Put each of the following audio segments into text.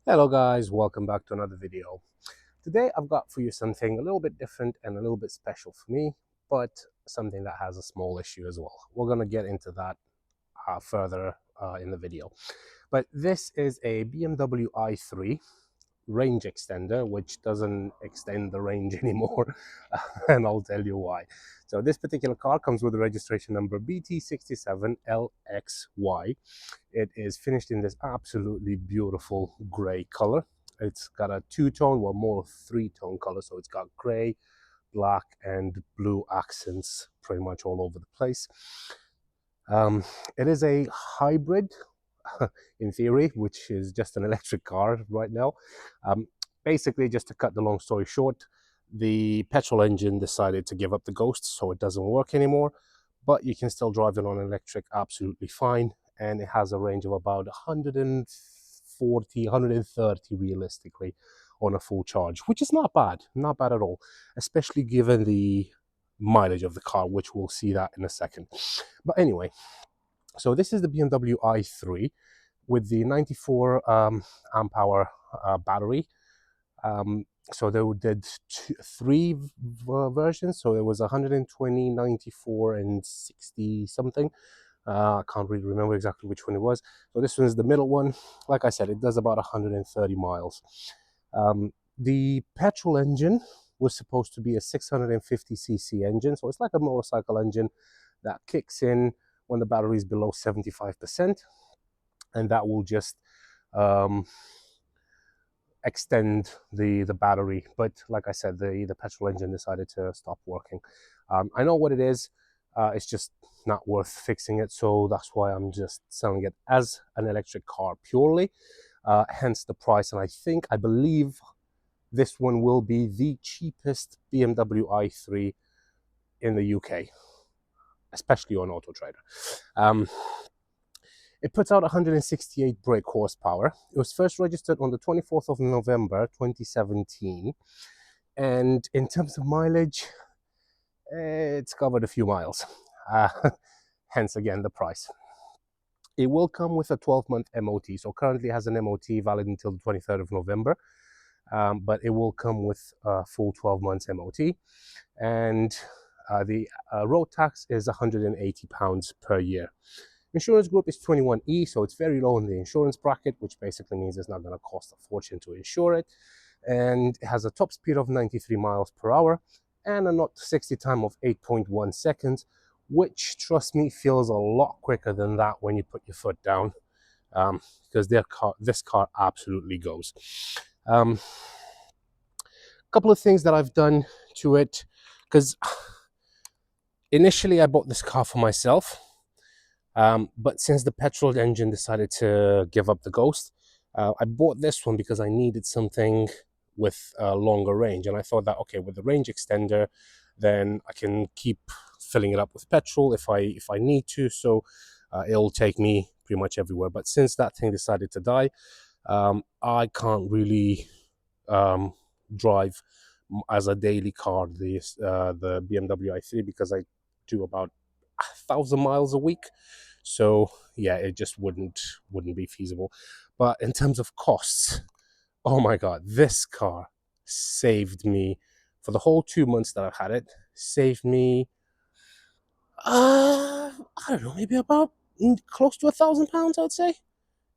Hello guys, welcome back to another video. Today I've got for you something a little bit different and a little bit special for me, but something that has a small issue as well. We're going to get into that further in the video. But this is a BMW i3 range extender, which doesn't extend the range anymore, and I'll tell you why. So this particular car comes with the registration number BT67LXY. It is finished in this absolutely beautiful gray color. It's got a two-tone, well, more three-tone color. So it's got gray, black, and blue accents pretty much all over the place. It is a hybrid, in theory, which is just an electric car right now. Basically, just to cut the long story short, the petrol engine decided to give up the ghost, so it doesn't work anymore. But you can still drive it on electric absolutely fine, and it has a range of about 140, 130 realistically on a full charge, which is not bad at all, especially given the mileage of the car, which we'll see that in a second. But anyway, so this is the BMW i3 with the 94 amp hour battery. So they did three versions. So it was 120, 94, and 60 something. I can't really remember exactly which one it was. So this one is the middle one. Like I said, it does about 130 miles. The petrol engine was supposed to be a 650cc engine. So it's like a motorcycle engine that kicks in when the battery is below 75%. And that will just extend the battery. But like I said, the petrol engine decided to stop working. I know what it is. It's just not worth fixing it, so that's why I'm just selling it as an electric car purely, hence the price. And I believe this one will be the cheapest BMW i3 in the UK, especially on Auto Trader. It puts out 168 brake horsepower. It was first registered on the 24th of November 2017. And in terms of mileage, it's covered a few miles. Hence, again, the price. It will come with a 12-month MOT. So currently it has an MOT valid until the 23rd of November. But it will come with a full 12 months MOT. And the road tax is £180 per year. Insurance group is 21E, so it's very low in the insurance bracket, which basically means it's not going to cost a fortune to insure it. And it has a top speed of 93 miles per hour and a 0 to 60 time of 8.1 seconds, which, trust me, feels a lot quicker than that when you put your foot down, because this car absolutely goes. A couple of things that I've done to it, because initially I bought this car for myself. But since the petrol engine decided to give up the ghost, I bought this one because I needed something with a longer range. And I thought that, okay, with the range extender, then I can keep filling it up with petrol if I need to. So it'll take me pretty much everywhere. But since that thing decided to die, I can't really drive as a daily car the BMW i3, because I do about 1,000 miles a week. So yeah, it just wouldn't be feasible. But in terms of costs, oh my god, this car saved me for the whole 2 months that I've had it. Saved me, I don't know, maybe about close to £1,000, I'd say,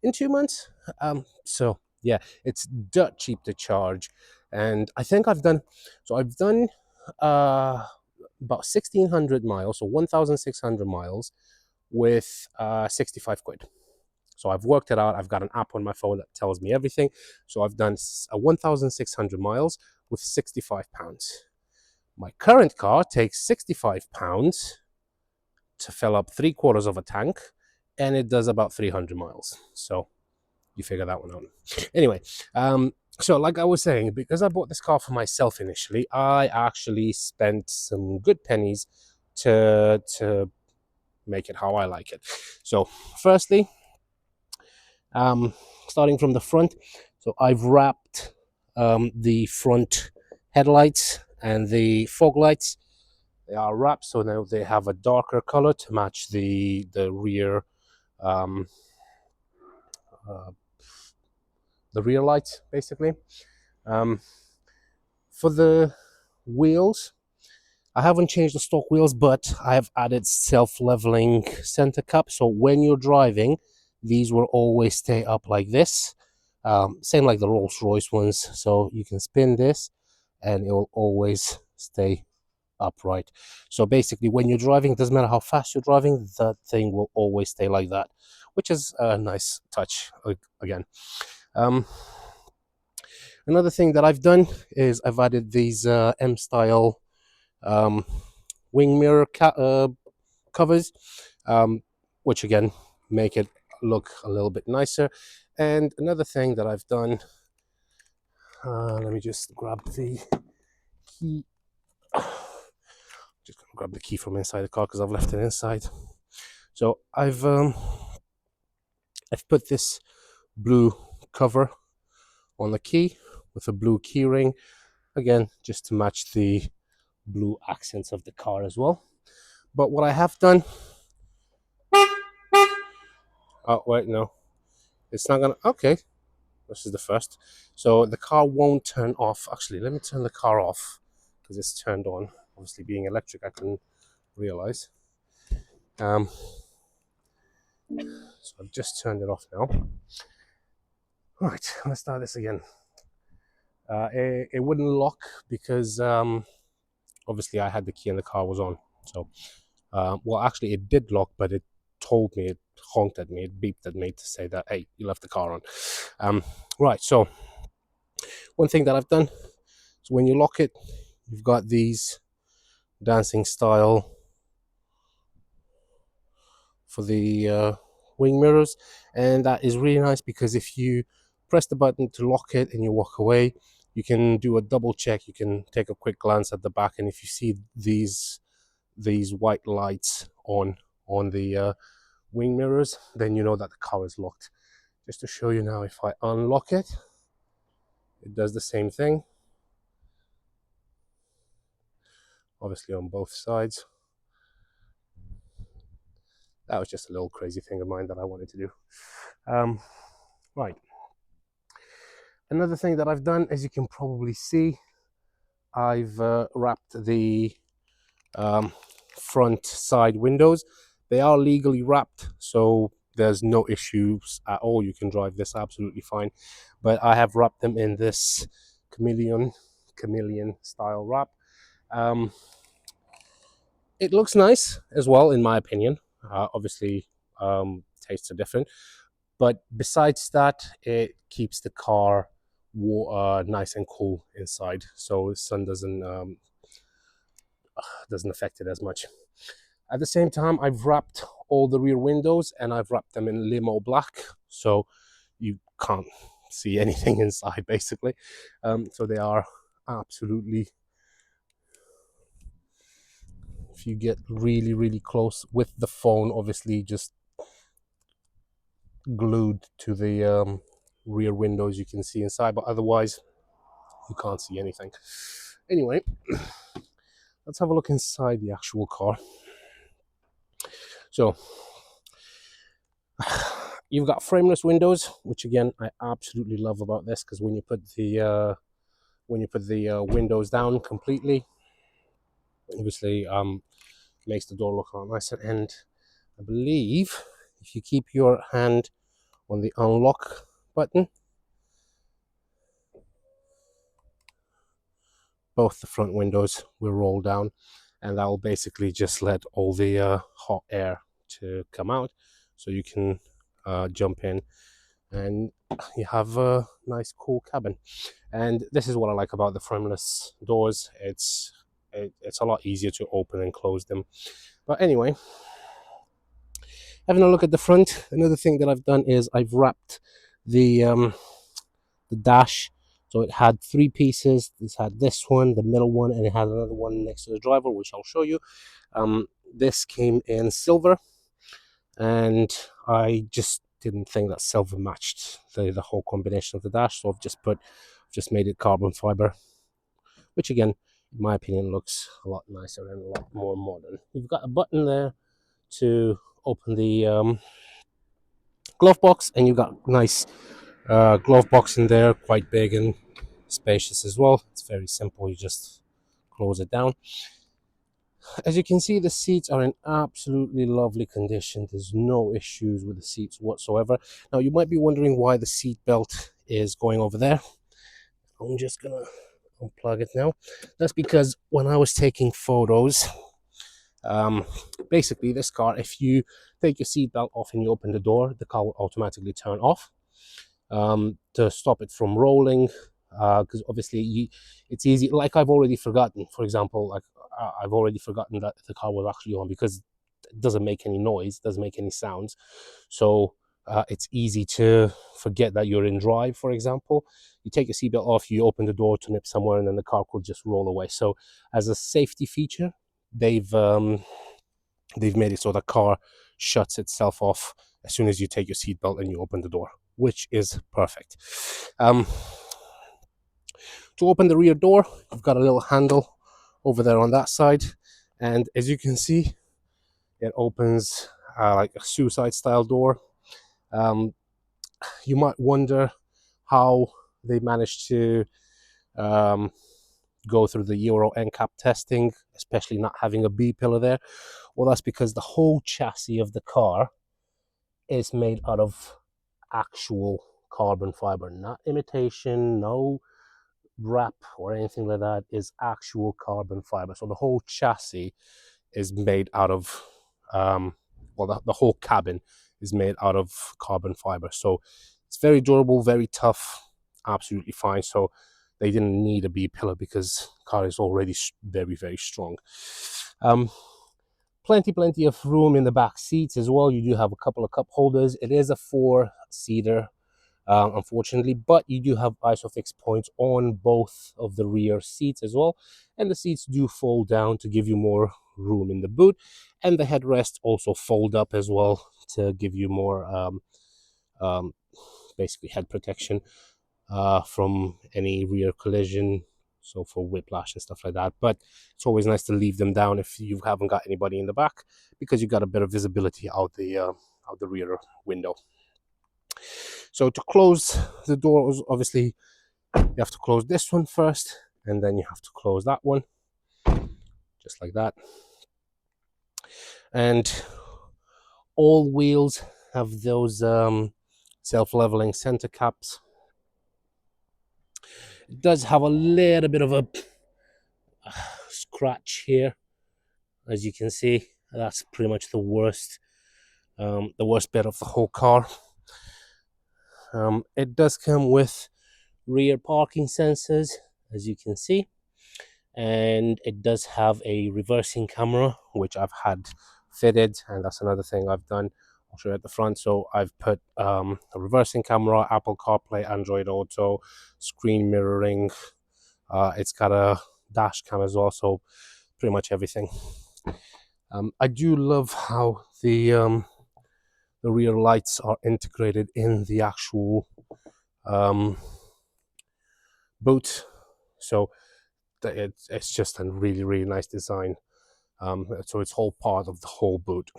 in 2 months. So yeah, it's dirt cheap to charge, and I think I've done about 1,600 miles, so 1,600 miles with 65 quid. So I've worked it out. I've got an app on my phone that tells me everything. So I've done 1,600 miles with £65. My current car takes £65 to fill up 3/4 of a tank, and it does about 300 miles. So you figure that one out. Anyway, so like I was saying, because I bought this car for myself initially, I actually spent some good pennies to make it how I like it. So firstly, starting from the front, so I've wrapped the front headlights and the fog lights. They are wrapped, so now they have a darker color to match the rear the rear lights basically. Um, for the wheels, I haven't changed the stock wheels, but I have added self-leveling center cap. So when you're driving, these will always stay up like this. Same like the Rolls-Royce ones. So you can spin this and it will always stay upright. So basically when you're driving, it doesn't matter how fast you're driving, that thing will always stay like that, which is a nice touch again. Another thing that I've done is I've added these M-style wing mirror covers, which again make it look a little bit nicer. And another thing that I've done, let me just grab the key. Just gonna grab the key from inside the car because I've left it inside. So I've put this blue cover on the key with a blue key ring, again just to match the blue accents of the car as well. But what I have done, oh wait, no, it's not gonna, okay, this is the first. So the car won't turn off. Actually, let me turn the car off because it's turned on. Obviously being electric, I couldn't realize. So I've just turned it off now. Right, let's start this again. It wouldn't lock because obviously I had the key and the car was on. So, well, actually it did lock, but it told me, it honked at me, it beeped at me to say that, hey, you left the car on. Right, so one thing that I've done is when you lock it, you've got these dancing style for the wing mirrors, and that is really nice because if you press the button to lock it and you walk away, you can do a double check. You can take a quick glance at the back, and if you see these white lights on the wing mirrors, then you know that the car is locked. Just to show you now, if I unlock it, it does the same thing, obviously on both sides. That was just a little crazy thing of mine that I wanted to do. Right. Another thing that I've done, as you can probably see, I've wrapped the front side windows. They are legally wrapped, so there's no issues at all. You can drive this absolutely fine. But I have wrapped them in this chameleon style wrap. It looks nice as well, in my opinion. Obviously, tastes are different. But besides that, it keeps the car nice and cool inside, so the sun doesn't affect it as much. At the same time, I've wrapped all the rear windows and I've wrapped them in limo black, so you can't see anything inside basically. So they are absolutely, if you get really close with the phone, obviously just glued to the rear windows, you can see inside, but otherwise you can't see anything. Anyway, let's have a look inside the actual car. So you've got frameless windows, which again I absolutely love about this, because when you put the windows down completely, obviously makes the door look a lot nicer. And I believe if you keep your hand on the unlock button, both the front windows will roll down, and that will basically just let all the hot air to come out, so you can jump in and you have a nice cool cabin. And this is what I like about the frameless doors. It's a lot easier to open and close them. But anyway, having a look at the front, another thing that I've done is I've wrapped the dash. So it had three pieces. This had this one, the middle one, and it had another one next to the driver, which I'll show you. This came in silver, and I just didn't think that silver matched the whole combination of the dash, so I've just made it carbon fiber, which again, in my opinion, looks a lot nicer and a lot more modern. You've got a button there to open the glove box, and you've got nice Glove box in there, quite big and spacious as well. It's very simple. You just close it down. As you can see, the seats are in absolutely lovely condition. There's no issues with the seats whatsoever. Now, you might be wondering why the seat belt is going over there. I'm just gonna unplug it now. That's because when I was taking photos, basically this car, if you take your seat belt off and you open the door, the car will automatically turn off to stop it from rolling, because obviously it's easy. Like, I've already forgotten, for example, like I've already forgotten that the car was actually on, because it doesn't make any noise, doesn't make any sounds. So it's easy to forget that you're in drive. For example, you take your seatbelt off, you open the door to nip somewhere, and then the car could just roll away. So as a safety feature, they've made it so the car shuts itself off as soon as you take your seatbelt and you open the door, which is perfect. To open the rear door, you've got a little handle over there on that side, and as you can see, it opens like a suicide style door. You might wonder how they managed to go through the Euro NCAP testing, especially not having a B pillar there. Well, that's because the whole chassis of the car is made out of actual carbon fiber, not imitation, no wrap or anything like that. Is actual carbon fiber. So the whole chassis is made out of the whole cabin is made out of carbon fiber. So it's very durable, very tough, absolutely fine. So they didn't need a B pillar because the car is already very, very strong. Plenty of room in the back seats as well. You do have a couple of cup holders. It is a 4-seater, unfortunately, but you do have isofix points on both of the rear seats as well, and the seats do fold down to give you more room in the boot, and the headrest also fold up as well to give you more basically head protection from any rear collision, so for whiplash and stuff like that. But it's always nice to leave them down if you haven't got anybody in the back, because you got a bit of visibility out the rear window. So to close the doors, obviously you have to close this one first, and then you have to close that one, just like that. And all wheels have those self-leveling center caps. It does have a little bit of a scratch here, as you can see. That's pretty much the worst bit of the whole car. It does come with rear parking sensors, as you can see, and it does have a reversing camera, which I've had fitted, and that's another thing I've done. I'll show you at the front. So I've put a reversing camera, Apple CarPlay, Android Auto, screen mirroring. It's got a dash cam as well, so pretty much everything. I do love how the rear lights are integrated in the actual boot. So it's just a really, really nice design. So it's all part of the whole boot.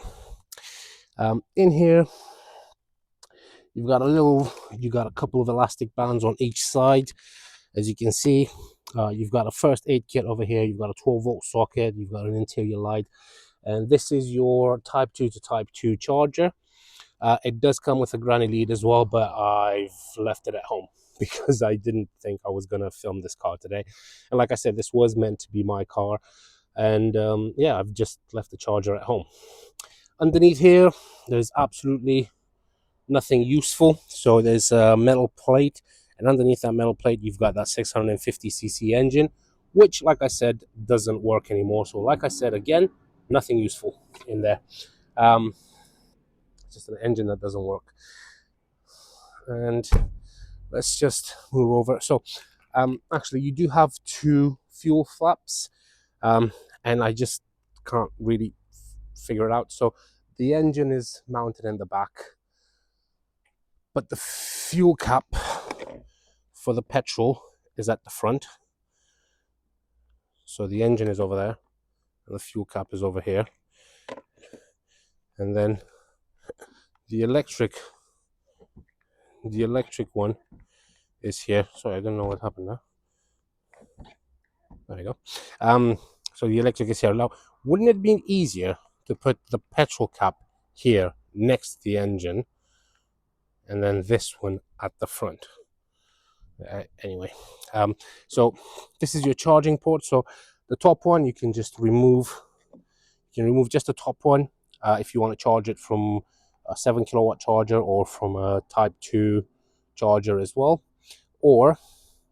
In here, you've got a couple of elastic bands on each side, as you can see. You've got a first aid kit over here. You've got a 12-volt socket. You've got an interior light, and this is your Type 2 to Type 2 charger. It does come with a granny lead as well, but I've left it at home because I didn't think I was going to film this car today. And like I said, this was meant to be my car. And yeah, I've just left the charger at home. Underneath here, there's absolutely nothing useful. So there's a metal plate. And underneath that metal plate, you've got that 650cc engine, which, like I said, doesn't work anymore. So like I said, again, nothing useful in there. It's just an engine that doesn't work. And let's just move over. So actually, you do have 2 fuel flaps, and I just can't really figure it out. So the engine is mounted in the back, but the fuel cap for the petrol is at the front. So the engine is over there, and the fuel cap is over here. And then the electric the electric one is here. Sorry, I don't know what happened there. There we go. So the electric is here. Now, wouldn't it be easier to put the petrol cap here next to the engine and then this one at the front? Anyway, so this is your charging port. So the top one you can just remove. You can remove just the top one if you want to charge it from a 7 kilowatt charger or from a Type 2 charger as well. Or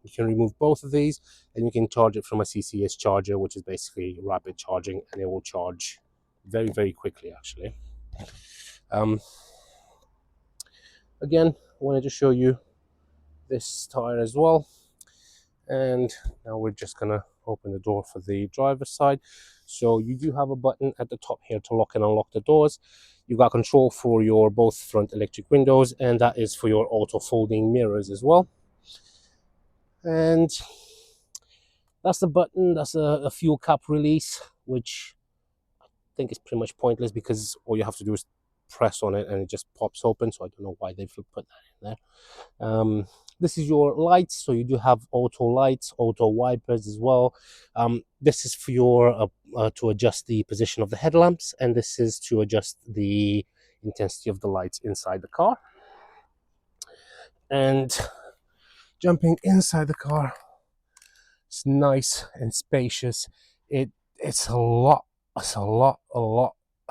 you can remove both of these and you can charge it from a CCS charger, which is basically rapid charging, and it will charge very, very quickly actually. Again, I wanted to show you this tire as well. And now we're just gonna open the door for the driver's side. So you do have a button at the top here to lock and unlock the doors. You've got control for your both front electric windows, and that is for your auto folding mirrors as well. And that's the button. That's a fuel cap release, which I think is pretty much pointless because all you have to do is press on it and it just pops open. So I don't know why they've put that in there. This is your lights, so you do have auto lights, auto wipers as well. This is for your to adjust the position of the headlamps, and this is to adjust the intensity of the lights inside the car. And jumping inside the car, it's nice and spacious. It's a lot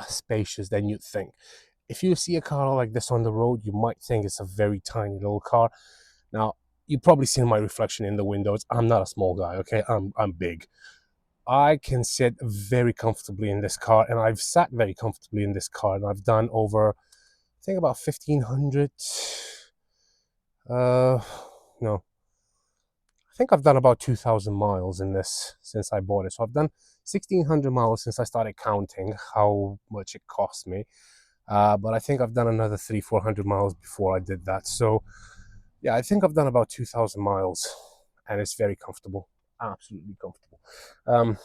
spacious than you'd think. If you see a car like this on the road, you might think it's a very tiny little car. Now, you've probably seen my reflection in the windows. I'm not a small guy, okay? I'm big. I can sit very comfortably in this car, and I've sat very comfortably in this car, and I've done over, I think about 1,500, no, I think I've done about 2,000 miles in this since I bought it. So I've done 1,600 miles since I started counting how much it cost me. But I think I've done another 300-400 miles before I did that. So yeah, I think I've done about 2,000 miles, and it's very comfortable, absolutely comfortable. I'm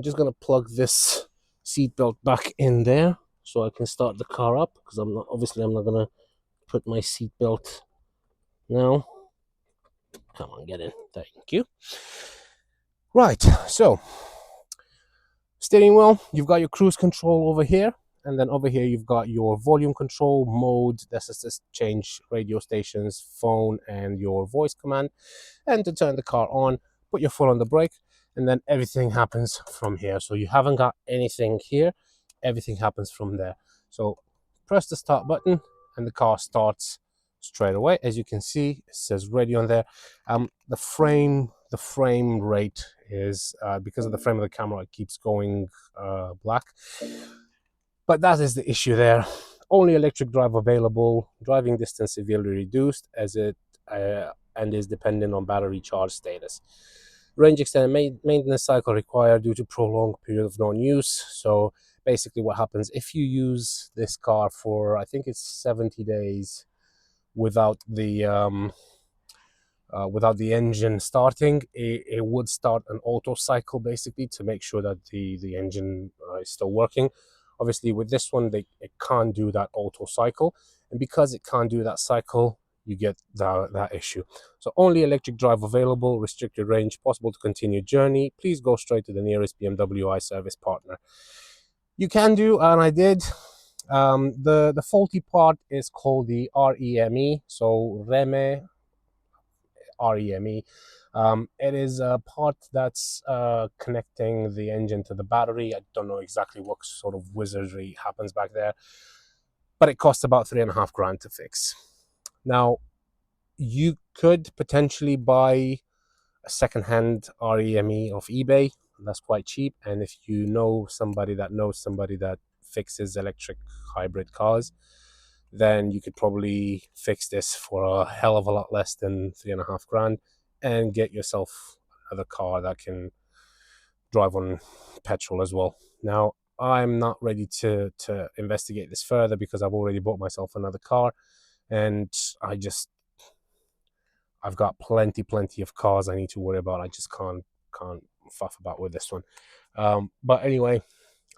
just gonna plug this seatbelt back in there so I can start the car up, because I'm not gonna put my seatbelt now. Come on, get in. Thank you. Right, so steering wheel, you've got your cruise control over here. And then over here, you've got your volume control mode. This is just change radio stations, phone, and your voice command. And to turn the car on, put your foot on the brake, and then everything happens from here. So you haven't got anything here. Everything happens from there. So press the start button, and the car starts straight away. As you can see, it says ready on there. The frame rate is, because of the frame of the camera, it keeps going black. But that is the issue there. Only electric drive available. Driving distance severely reduced as it and is dependent on battery charge status. Range extended maintenance cycle required due to prolonged period of non-use. So basically what happens if you use this car for, I think it's 70 days without the engine starting, it would start an auto cycle basically to make sure that the engine is still working. Obviously with this one, it can't do that auto cycle, and because it can't do that cycle, you get that issue. So only electric drive available, restricted range, possible to continue journey. Please go straight to the nearest BMW iService partner. You can do, and I did. The faulty part is called the REME, so REME. It is a part that's connecting the engine to the battery. I don't know exactly what sort of wizardry happens back there, but it costs about $3,500 to fix. Now, you could potentially buy a second-hand REME off eBay. That's quite cheap, and if you know somebody that fixes electric hybrid cars, then you could probably fix this for a hell of a lot less than $3,500 and get yourself another car that can drive on petrol as well. Now, I'm not ready to investigate this further because I've already bought myself another car, and I've got plenty of cars I need to worry about. I just can't fuff about with this one. But anyway,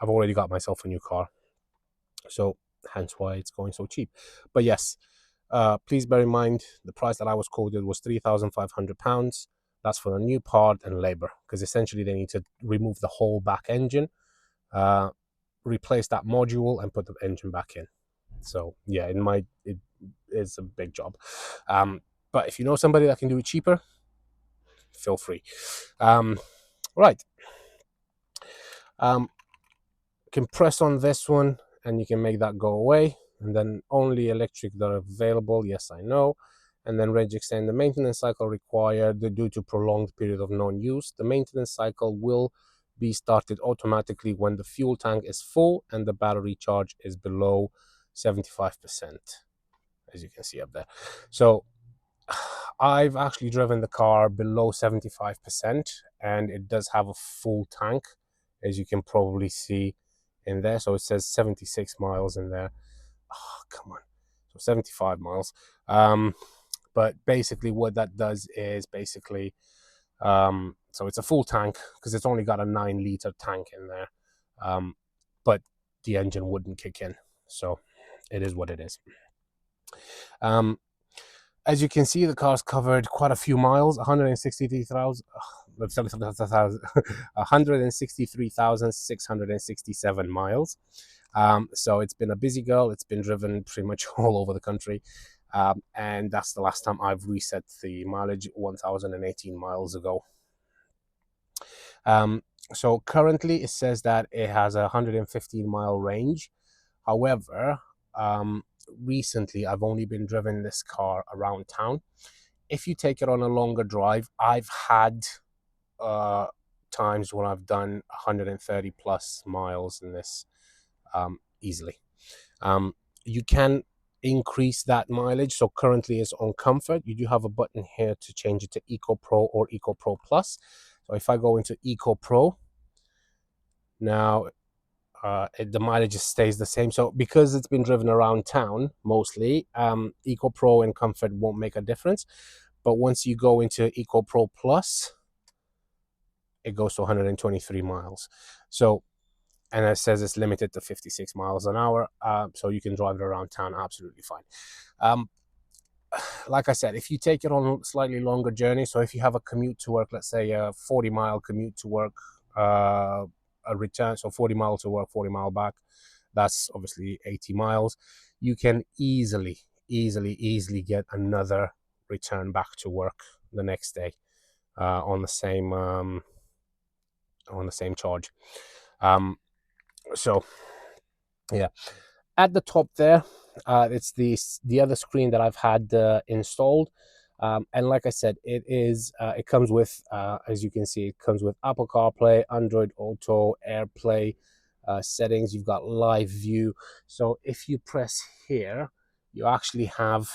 I've already got myself a new car, so hence why it's going so cheap. But yes, Please bear in mind the price that I was quoted was £3,500. That's for the new part and labor, because essentially they need to remove the whole back engine, replace that module, and put the engine back in. So yeah, it is a big job. But if you know somebody that can do it cheaper, feel free. Right. Can press on this one and you can make that go away, and then only electric that are available. Yes, I know. And then range extend. The maintenance cycle required due to prolonged period of non-use. The maintenance cycle will be started automatically when the fuel tank is full and the battery charge is below 75%, as you can see up there. So I've actually driven the car below 75%, and it does have a full tank, as you can probably see in there. So it says 76 miles in there. Oh, come on. So 75 miles. But basically what that does is basically, so it's a full tank because it's only got a 9-liter tank in there. But the engine wouldn't kick in. So it is what it is. As you can see, the car's covered quite a few miles, 163,667 miles. So it's been a busy girl. It's been driven pretty much all over the country. And that's the last time I've reset the mileage, 1,018 miles ago. So currently it says that it has a 115-mile range. However, recently I've only been driving this car around town. If you take it on a longer drive, I've had times when I've done 130 plus miles in this easily. You can increase that mileage. So currently it's on comfort. You do have a button here to change it to Eco Pro or Eco Pro Plus. So if I go into Eco Pro, now the mileage just stays the same. So because it's been driven around town mostly, Eco Pro and Comfort won't make a difference. But once you go into Eco Pro Plus, it goes to 123 miles. So, and it says it's limited to 56 miles an hour. So you can drive it around town absolutely fine. Like I said, if you take it on a slightly longer journey, so if you have a commute to work, let's say a 40-mile commute to work, a return, so 40 miles to work, 40 mile back, that's obviously 80 miles. You can easily get another return back to work the next day on the same charge. So yeah, at the top there, it's the other screen that I've had installed. And like I said, it comes with, as you can see, it comes with Apple CarPlay, Android Auto, AirPlay settings. You've got live view. So if you press here, you actually have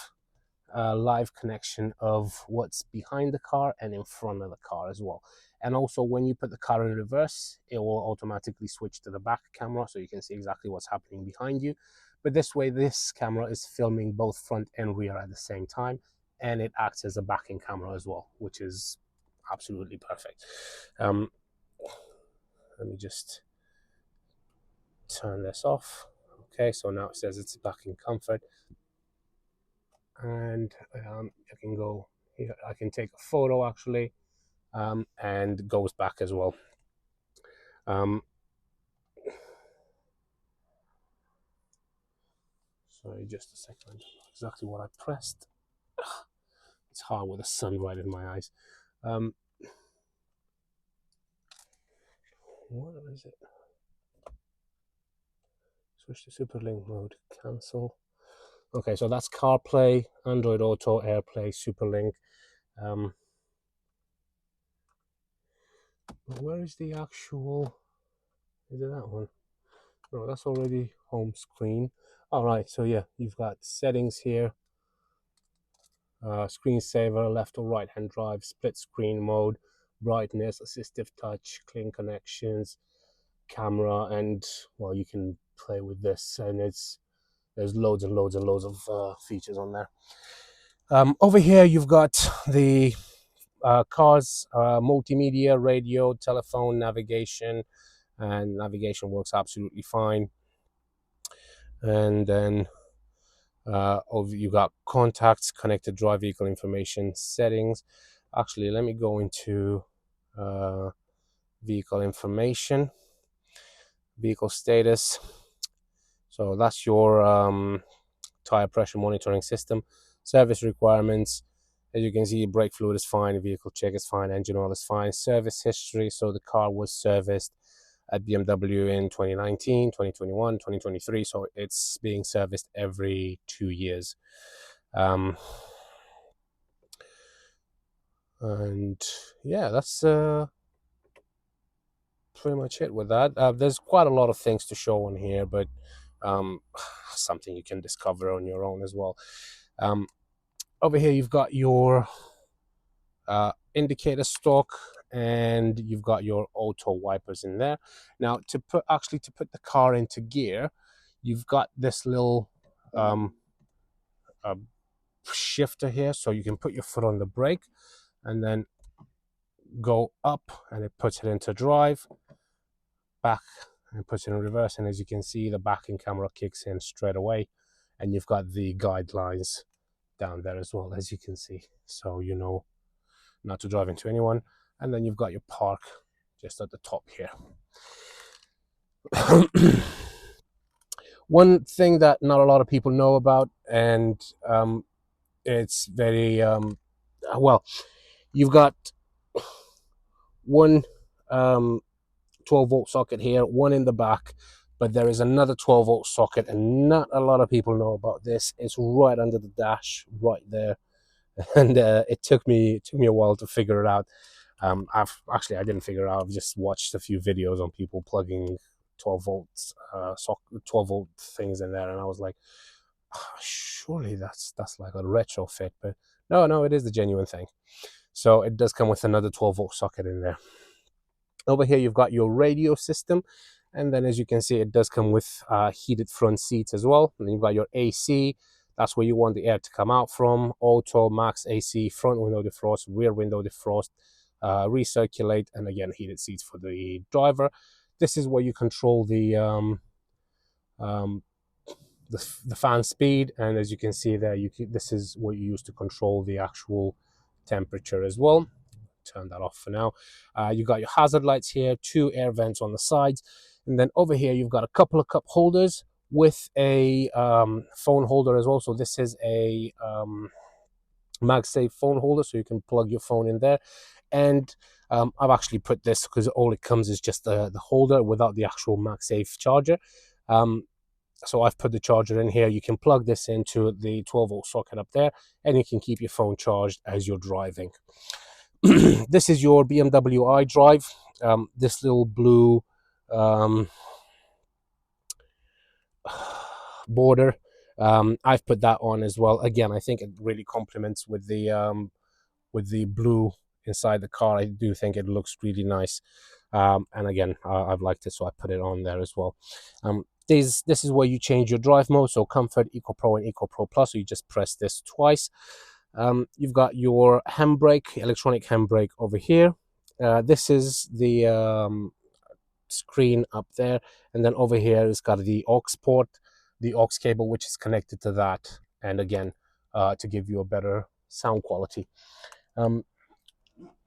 a live connection of what's behind the car and in front of the car as well. And also when you put the car in reverse, it will automatically switch to the back camera so you can see exactly what's happening behind you. But this way, this camera is filming both front and rear at the same time, and it acts as a backing camera as well, which is absolutely perfect. Let me just turn this off. Okay, so now it says it's back in comfort, and I can go here. I can take a photo actually, and goes back as well. Sorry, just a second. Exactly what I pressed. It's hard with the sun right in my eyes. What is it? Switch to Superlink mode. Cancel. Okay, so that's CarPlay, Android Auto, AirPlay, Superlink. Where is the actual? Is it that one? No, that's already home screen. All right, so yeah, you've got settings here. Screensaver, left or right hand drive, split screen mode, brightness, assistive touch, clean connections, camera, and well, you can play with this, and there's loads and loads and loads of features on there. Over here you've got the car's multimedia, radio, telephone, navigation, and navigation works absolutely fine. And then You got contacts, connected drive, vehicle information, settings. Actually, let me go into vehicle information, vehicle status. So that's your tire pressure monitoring system, service requirements. As you can see, brake fluid is fine, vehicle check is fine, engine oil is fine, service history. So the car was serviced at BMW in 2019, 2021, 2023. So it's being serviced every 2 years. And yeah, that's pretty much it with that. There's quite a lot of things to show on here, but something you can discover on your own as well. Over here, you've got your indicator stalk, and you've got your auto wipers in there. Now, to put the car into gear, you've got this little shifter here, so you can put your foot on the brake and then go up, and it puts it into drive, back, and puts it in reverse. And as you can see, the backing camera kicks in straight away, and you've got the guidelines down there as well, as you can see, so you know not to drive into anyone. And then you've got your park just at the top here. One thing that not a lot of people know about, and it's very well, you've got one 12-volt socket here, one in the back, but there is another 12-volt socket, and not a lot of people know about this. It's right under the dash, right there, and it took me a while to figure it out. I didn't figure it out. I've just watched a few videos on people plugging 12-volt 12-volt things in there, and I was like, oh, surely that's like a retrofit, but no, it is the genuine thing. So it does come with another 12-volt socket in there. Over here, you've got your radio system, and then as you can see, it does come with heated front seats as well. And you've got your AC. That's where you want the air to come out from. Auto, max AC, front window defrost, rear window defrost, recirculate, and again, heated seats for the driver. This is where you control the fan speed, and as you can see there, this is what you use to control the actual temperature as well. Turn that off for now. You've got your hazard lights here, 2 air vents on the sides, and then over here you've got a couple of cup holders with a phone holder as well. So this is a MagSafe phone holder, so you can plug your phone in there. And I've actually put this because all it comes is just the holder without the actual MagSafe charger. So I've put the charger in here. You can plug this into the 12-volt socket up there, and you can keep your phone charged as you're driving. This is your BMW iDrive. This little blue border, I've put that on as well. Again, I think it really complements with the blue inside the car. I do think it looks really nice, and again, I've liked it, so I put it on there as well. This is where you change your drive mode, so Comfort, Eco Pro, and Eco Pro Plus. So you just press this twice. You've got your handbrake, electronic handbrake over here. This is the screen up there, and then over here it's got the aux port, the aux cable, which is connected to that, and again, to give you a better sound quality.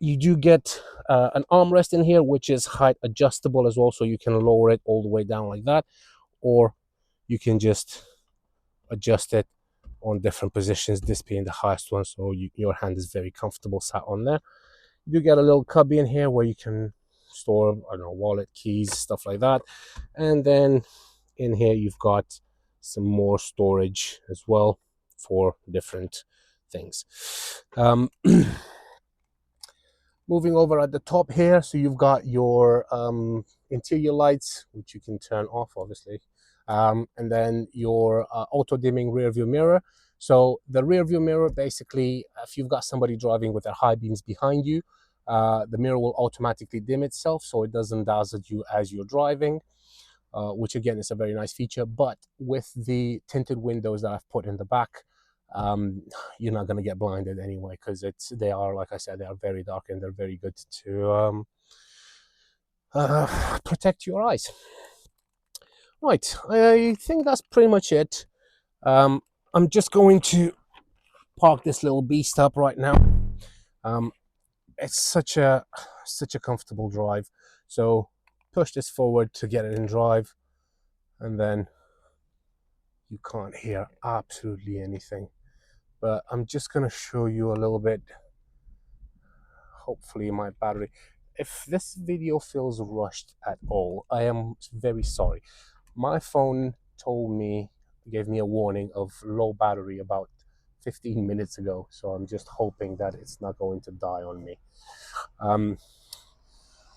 You do get an armrest in here, which is height adjustable as well, so you can lower it all the way down like that, or you can just adjust it on different positions, this being the highest one, so your hand is very comfortable sat on there. You get a little cubby in here where you can store, I don't know, wallet, keys, stuff like that. And then in here you've got some more storage as well for different things. Moving over at the top here, so you've got your interior lights, which you can turn off, obviously, and then your auto dimming rear view mirror. So the rear view mirror, basically, if you've got somebody driving with their high beams behind you, the mirror will automatically dim itself, so it doesn't dazzle you as you're driving, which again is a very nice feature. But with the tinted windows that I've put in the back, you're not going to get blinded anyway, because they are, like I said, they are very dark, and they're very good to protect your eyes. Right, I think that's pretty much it. I'm just going to park this little beast up right now. It's such a comfortable drive. So push this forward to get it in drive, and then you can't hear absolutely anything. But I'm just gonna show you a little bit. Hopefully my battery, if this video feels rushed at all, I am very sorry. My phone gave me a warning of low battery about 15 minutes ago, so I'm just hoping that it's not going to die on me.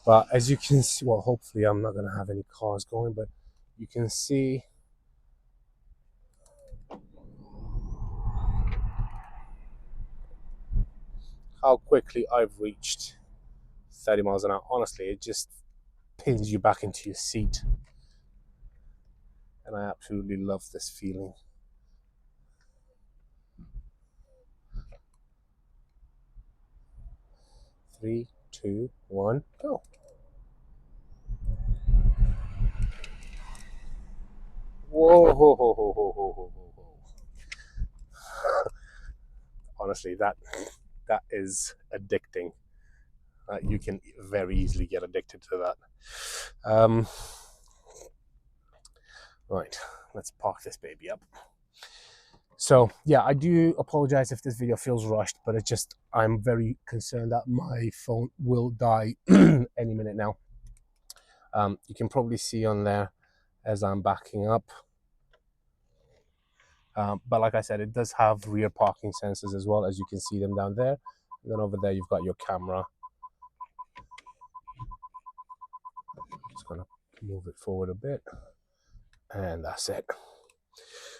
But as you can see, well, hopefully I'm not going to have any cars going, but you can see how quickly I've reached 30 miles an hour. Honestly, it just pins you back into your seat. And I absolutely love this feeling. Three, two, one, go. Whoa, ho, ho, ho, ho, ho, ho, ho. Honestly, that is addicting. You can very easily get addicted to that. Right, let's park this baby up. So yeah, I do apologize if this video feels rushed, but it's just I'm very concerned that my phone will die any minute now. You can probably see on there as I'm backing up. But like I said, it does have rear parking sensors as well, as you can see them down there. And then over there, you've got your camera. Just gonna move it forward a bit, and that's it.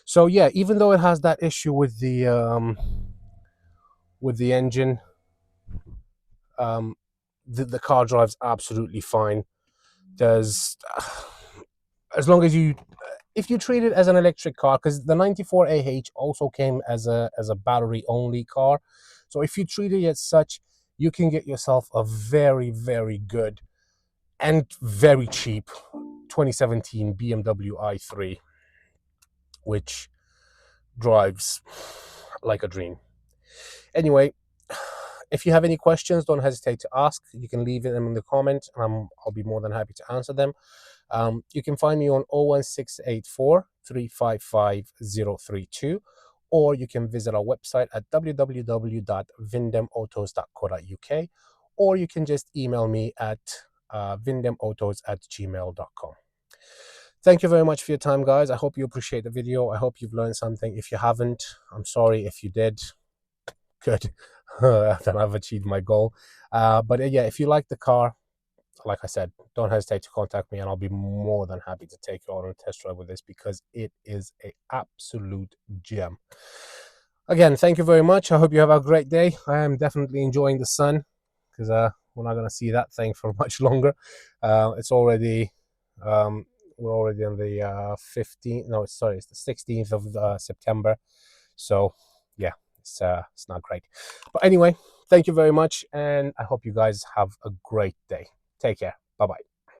So yeah, even though it has that issue with the engine, the car drives absolutely fine. Does as long as if you treat it as an electric car, because the 94AH also came as a battery only car, so if you treat it as such, you can get yourself a very, very good and very cheap 2017 BMW i3, which drives like a dream. Anyway, if you have any questions, don't hesitate to ask. You can leave them in the comment, and I'll be more than happy to answer them. You can find me on 01684 355 032, or you can visit our website at www.vindemautos.co.uk, or you can just email me at vindemautos@gmail.com. Thank you very much for your time, guys. I hope you appreciate the video. I hope you've learned something. If you haven't, I'm sorry. If you did, good. Then I've achieved my goal. But yeah, if you like the car, like I said, don't hesitate to contact me, and I'll be more than happy to take you on a test drive with this, because it is an absolute gem. Again, thank you very much. I hope you have a great day. I am definitely enjoying the sun, because we're not going to see that thing for much longer. It's already we're already on the 15th. No, sorry, it's the 16th of September. So yeah, it's not great. But anyway, thank you very much, and I hope you guys have a great day. Take care. Bye-bye.